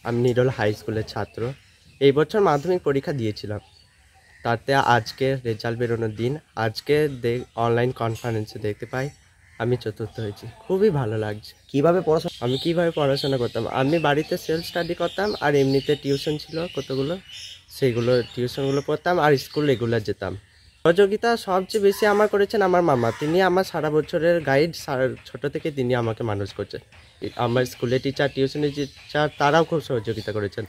আমি নিরল হাই স্কুলের ছাত্র। এই বছর মাধ্যমিক পরীক্ষা দিয়েছিলাম, তাতে আজকে রেজাল্ট বেরোনোর দিন। আজকে অনলাইন কনফারেন্সে দেখতে পাই আমি চতুর্থ হয়েছি। খুবই ভালো লাগছে। আমি কিভাবে পড়াশোনা করতাম, আমি বাড়িতে সেলফ স্টাডি করতাম, আর এমনিতে টিউশন ছিল কতগুলো, সেইগুলো টিউশনগুলো পড়তাম, আর স্কুল রেগুলার যেতাম। সহযোগিতা সবচেয়ে বেশি আমার করেছেন আমার মামা। তিনি আমার সারা বছরের গাইড, ছোট থেকে তিনি আমাকে মানুষ করছেন। আমার স্কুলের টিচার, টিউশনের টিচার, তারাও খুব সহযোগিতা করেছেন।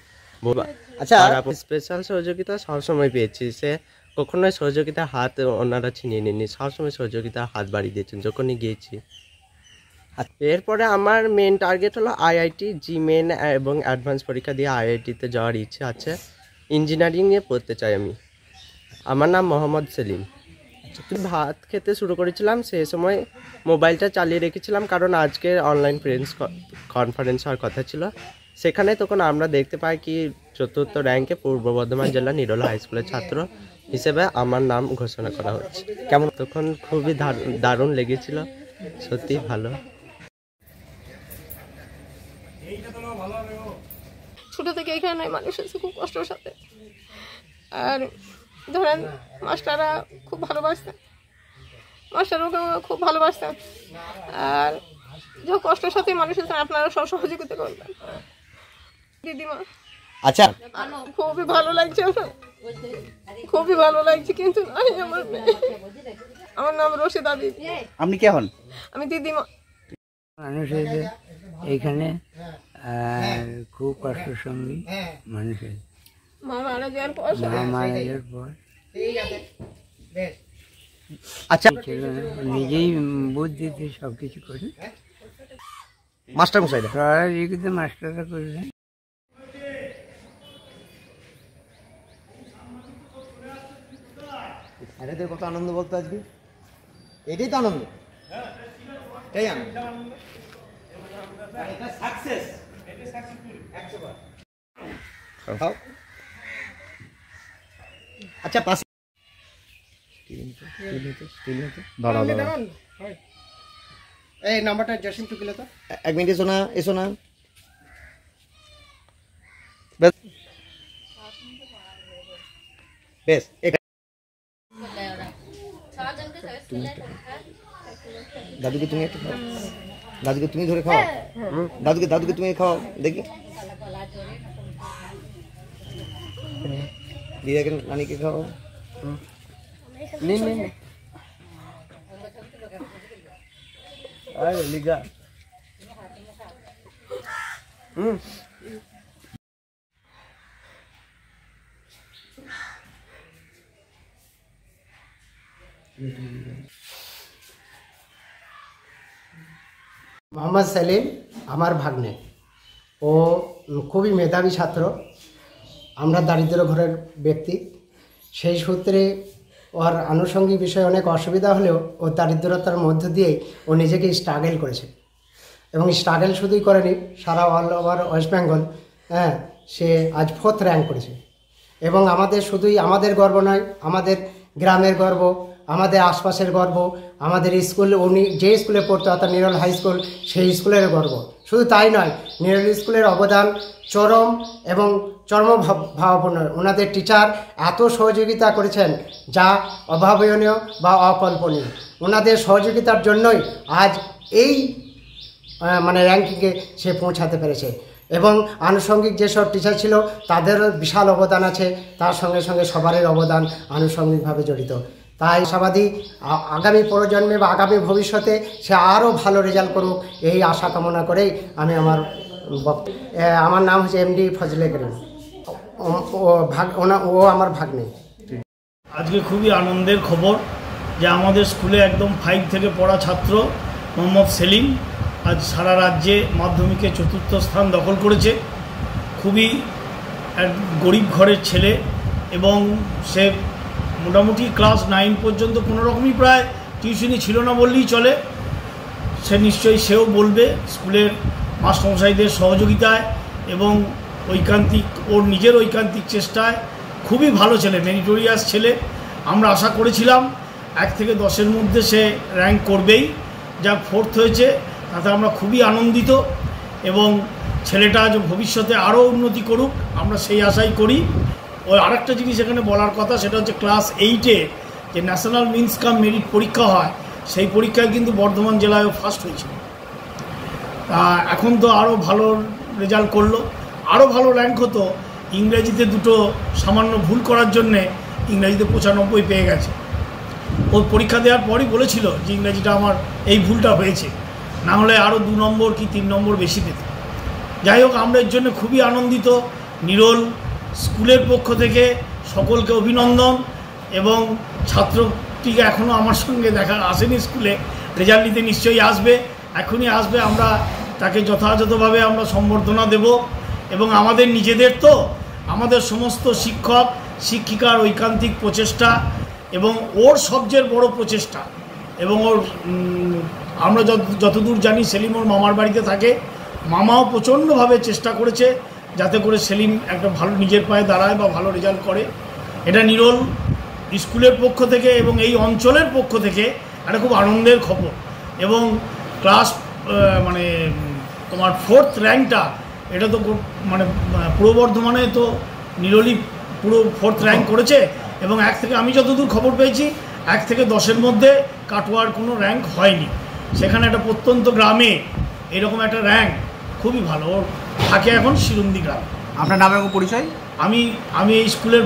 আচ্ছা, স্পেশাল সহযোগিতা সবসময় পেয়েছি। সে কখনোই সহযোগিতার হাত ওনারা ছিনিয়ে নেননি, সবসময় সহযোগিতার হাত বাড়িয়ে দিয়েছেন যখনই গিয়েছি। এরপরে আমার মেন টার্গেট হলো আইআইটি, জিমেন এবং অ্যাডভান্স পরীক্ষা দিয়ে আইআইটিতে যাওয়ার ইচ্ছে আছে। ইঞ্জিনিয়ারিং নিয়ে পড়তে চাই আমি। আমার নাম মোহাম্মদ সেলিম। ভাত খেতে শুরু করেছিলাম, সেই সময় মোবাইলটা চালিয়ে রেখেছিলাম, কারণ আজকে অনলাইন কনফারেন্স হওয়ার কথা ছিল। সেখানে তখন আমরা দেখতে পাই কি চতুর্থ র্যাঙ্কে পূর্ব বর্ধমান জেলা নিরল হাই স্কুলের ছাত্র হিসেবে আমার নাম ঘোষণা করা হচ্ছে। কেমন তখন খুবই দারুণ লেগেছিল, সত্যি ভালো। ছোট থেকে এখানে মানুষ হচ্ছে খুব কষ্টের সাথে, আর ধরেন মাস্টাররা খুব ভালোবাসতেন, মাস্টারকে খুব ভালোবাসতেন, আর যে কষ্টের সাথে মানুষ হচ্ছেন আপনারা সব সহযোগিতা করবেন। দিদিমা আচ্ছা, খুবই ভালো লাগছে, খুবই ভালো লাগছে। কিন্তু আমার নাম রশিদা বিবি। আপনি কে হন? আমি দিদিমা। মানুষ হয়েছে এইখানে খুব কষ্টের সঙ্গে মানুষ হয়েছে। মা মারা যাওয়ার পর আচ্ছা, নিজেই বুদ্ধিতে সবকিছু করে মাস্টার মশাইরা সহযোগিতা মাস্টাররা করলেন। এটাতে কত আনন্দ বলতো আজকে, এটাই তো আনন্দ, এটাই আনন্দ। আচ্ছা, পাশে এই নাম্বারটা জসিম টু কিলো তো 1 মিনিট। এসো না, এসো না। বেশ, দাদুকে তুমি একটু খাও, দাদুকে তুমি ধরে খাও, দাদুকে তুমি খাও দেখি। দিদাকে নানিকে খাও। লিগা মোহাম্মদ সেলিম আমার ভাগ্নে। ও খুবই মেধাবী ছাত্র, আমরা দারিদ্র ঘরের ব্যক্তি। সেই সূত্রে ওর আনুষঙ্গিক বিষয়ে অনেক অসুবিধা হলেও ও দারিদ্রতার মধ্য দিয়েই ও নিজেকে স্ট্রাগল করেছে, এবং স্ট্রাগল শুধুই করেনি, সারা অল ওভার ওয়েস্ট বেঙ্গল সে আজ 4th র্যাঙ্ক করেছে। এবং আমাদের শুধুই আমাদের গর্ব নয়, আমাদের গ্রামের গর্ব, আমাদের আশপাশের গর্ব, আমাদের স্কুল, উনি যে স্কুলে পড়তো অর্থাৎ নিরল হাই স্কুল, সেই স্কুলের গর্ব। শুধু তাই নয়, নিরল স্কুলের অবদান চরম এবং চরমভাবাপন্ন। ওনাদের টিচার এত সহযোগিতা করেছেন যা অভাবনীয় বা অকল্পনীয়। ওনাদের সহযোগিতার জন্যই আজ এই র্যাঙ্কিংয়ে সে পৌঁছাতে পেরেছে। এবং আনুষঙ্গিক যেসব টিচার ছিল তাদেরও বিশাল অবদান আছে, তার সঙ্গে সঙ্গে সবারই অবদান আনুষঙ্গিকভাবে জড়িত। তাই আশাবাদী আগামী প্রজন্মে বা আগামী ভবিষ্যতে সে আরও ভালো রেজাল্ট করুক, এই আশা কামনা করেই আমি আমার নাম হচ্ছে এমডি ফজলে করিম। ও আমার ভাগ্নে। আজকে খুবই আনন্দের খবর যে আমাদের স্কুলে একদম 5 থেকে পড়া ছাত্র মোহাম্মদ সেলিম আজ সারা রাজ্যে মাধ্যমিকে 4র্থ স্থান দখল করেছে। খুবই এক গরিব ঘরের ছেলে, এবং সে মোটামুটি ক্লাস 9 পর্যন্ত কোনো রকমই প্রায় টিউশনি ছিল না বললেই চলে। সে নিশ্চয়ই সেও বলবে স্কুলের মাস্টারমশাইদের সহযোগিতায় এবং ওর নিজের ঐকান্তিক চেষ্টায় খুবই ভালো ছেলে, মেরিটোরিয়াস ছেলে। আমরা আশা করেছিলাম 1 থেকে 10-এর মধ্যে সে র্যাঙ্ক করবেই, যা 4th হয়েছে তাতে আমরা খুবই আনন্দিত। এবং ছেলেটা যে ভবিষ্যতে আরও উন্নতি করুক, আমরা সেই আশাই করি। ওই আরেকটা জিনিস এখানে বলার কথা, সেটা হচ্ছে ক্লাস 8-এ যে ন্যাশনাল মিন্স কাম মেরিট পরীক্ষা হয়, সেই পরীক্ষায় কিন্তু বর্ধমান জেলায়ও ফার্স্ট হয়েছিল। এখন তো আরও ভালো রেজাল্ট করলো, আরও ভালো র্যাঙ্ক হতো। ইংরেজিতে দুটো সামান্য ভুল করার জন্যে ইংরেজিতে 95 পেয়ে গেছে। ও পরীক্ষা দেওয়ার পরই বলেছিল যে ইংরেজিটা আমার এই ভুলটা হয়েছে, না হলে আরও 2 নম্বর কি 3 নম্বর বেশি পেত। যাই হোক, আমরা এর জন্য খুবই আনন্দিত। নিরোল স্কুলের পক্ষ থেকে সকলকে অভিনন্দন, এবং ছাত্রটিকে এখনও আমার সঙ্গে দেখা আসেনি স্কুলে, রেজাল্ট নিতে নিশ্চয়ই আসবে, এখনই আসবে। আমরা তাকে যথাযথভাবে আমরা সম্বর্ধনা দেব। এবং আমাদের নিজেদের তো, আমাদের সমস্ত শিক্ষক শিক্ষিকার ঐকান্তিক প্রচেষ্টা এবং ওর সবচেয়ে বড় প্রচেষ্টা, এবং ওর আমরা যতদূর জানি সেলিম ওর মামার বাড়িতে থাকে, মামাও প্রচণ্ডভাবে চেষ্টা করেছে যাতে করে সেলিম একটা ভালো নিজের পায়ে দাঁড়ায় বা ভালো রেজাল্ট করে। এটা নিরোল স্কুলের পক্ষ থেকে এবং এই অঞ্চলের পক্ষ থেকে একটা খুব আনন্দের খবর। এবং ক্লাস মানে তোমার 4th র্যাঙ্কটা, এটা তো মানে পূর্ব বর্ধমানে তো নিরোলই পুরো 4th র্যাঙ্ক করেছে। এবং 1 থেকে আমি যতদূর খবর পেয়েছি 1 থেকে 10-এর মধ্যে কাটোয়ার কোনো র্যাঙ্ক হয়নি। সেখানে একটা প্রত্যন্ত গ্রামে এরকম একটা র্যাঙ্ক খুবই ভালো। ওর থাকে এখন শিরুন্দি গ্রাম। আপনার নাম এবং পরিচয়? আমি এই স্কুলের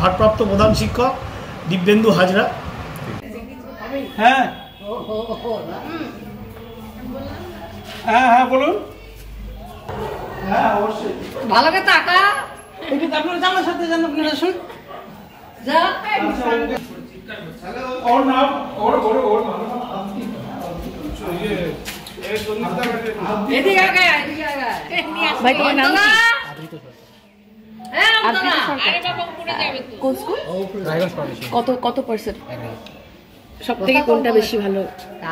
ভারপ্রাপ্ত প্রধান শিক্ষক দিব্যেন্দু হাজরা। হ্যাঁ হ্যাঁ হ্যাঁ বলুন। হ্যাঁ অবশ্যই ভালো করে টাকা একটু আপনার জানার সাথে জান, আপনারা শুন। যা ওর নাম ওর এদিকে আগে ভাই, তোমার নাম কোন স্কুল? কত পার্সেন্ট? সব থেকে কোনটা বেশি ভালো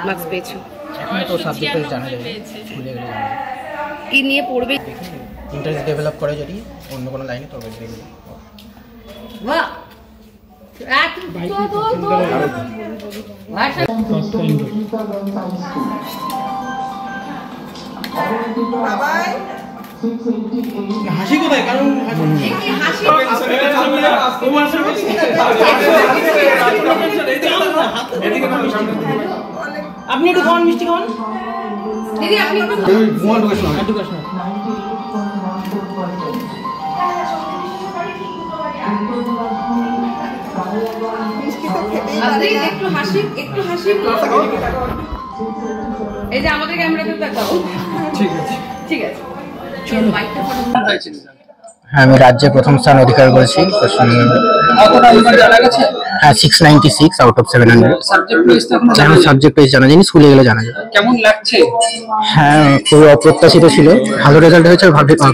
মার্কস পেয়েছো? এখন তো সাবজেক্ট জানা যাবে, স্কুলে গেলে জানা যাবে কি নিয়ে পড়বে। ইন্টারেস্ট ডেভেলপ করে যদি অন্য কোনো লাইনে, তবে দেখবে। বাহ, হাসি কোথায়? কারণ আপনি একটু খাওয়ান, মিষ্টি খাওয়ান দিদি। আপনি একটু হাসি এই যে আমাদের ক্যামেরাতে দেখাও। ঠিক আছে হ্যাঁ, আমি রাজ্যে প্রথম স্থান অধিকার করেছি পশ্চিমবঙ্গে। হ্যাঁ, 696 আউট অফ 700। সাবজেক্ট ওয়াইজ জানা যায়নি, স্কুলে গেলে জানা যায়। কেমন লাগছে? হ্যাঁ, খুবই অপ্রত্যাশিত ছিল। ভালো রেজাল্ট হয়েছে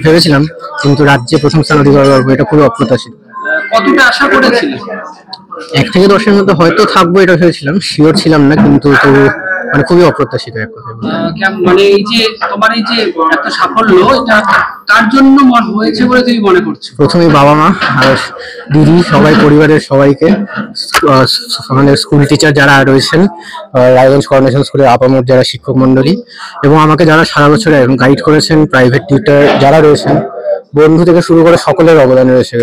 ভেবেছিলাম, কিন্তু রাজ্যে প্রথম স্থান অধিকার করবো এটা খুবই অপ্রত্যাশিত। কতটা আশা করেছিলেন? 1 থেকে 10-এর মধ্যে হয়তো থাকবো এটা ভেবেছিলাম, শিওর ছিলাম না, কিন্তু তো মানে খুবই অপ্রত্যাশিত এক কথা। মানে এই যে তোমার এই যে একটা সাফল্য, এটা কার জন্য হয়েছে বলে তুমি মনে করছো? প্রথমেই বাবা মা আর দিদি, সবাই পরিবারের সবাইকে, মানে স্কুল টিচার যারা রয়েছেন, রায়গঞ্জ করোনেশন স্কুলের আপামর যারা শিক্ষক মন্ডলী, এবং আমাকে যারা সারা বছর গাইড করেছেন, প্রাইভেট টিউটর যারা রয়েছেন, বন্ধু থেকে শুরু করে সকলের অবদান রয়েছে।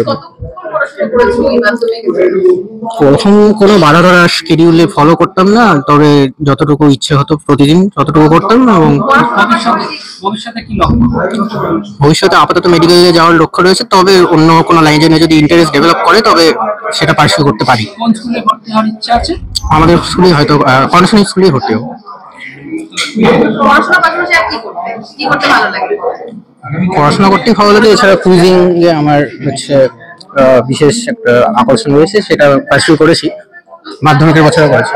প্রথম কোনো বাধা ধরা শিডিউলে ফলো করতাম না, তবে যতটুকু ইচ্ছে হতো প্রতিদিন ততটুকু করতাম। এবং ভবিষ্যতে আপাতত মেডিকেলে যাওয়ার লক্ষ্য রয়েছে, তবে অন্য কোনো লাইনে যদি ইন্টারেস্ট ডেভেলপ করে তবে সেটা পার্সিউ করতে পারি। আমাদের স্কুলে হয়তো করোনেশন স্কুলেই ভর্তি হবো। পড়াশোনা করতেই ভালো লাগে, এছাড়া কুইজিং এ আমার হচ্ছে বিশেষ একটা আকর্ষণ রয়েছে, সেটা পার্সিউ করেছি, মাধ্যমিকের বছরে করেছি।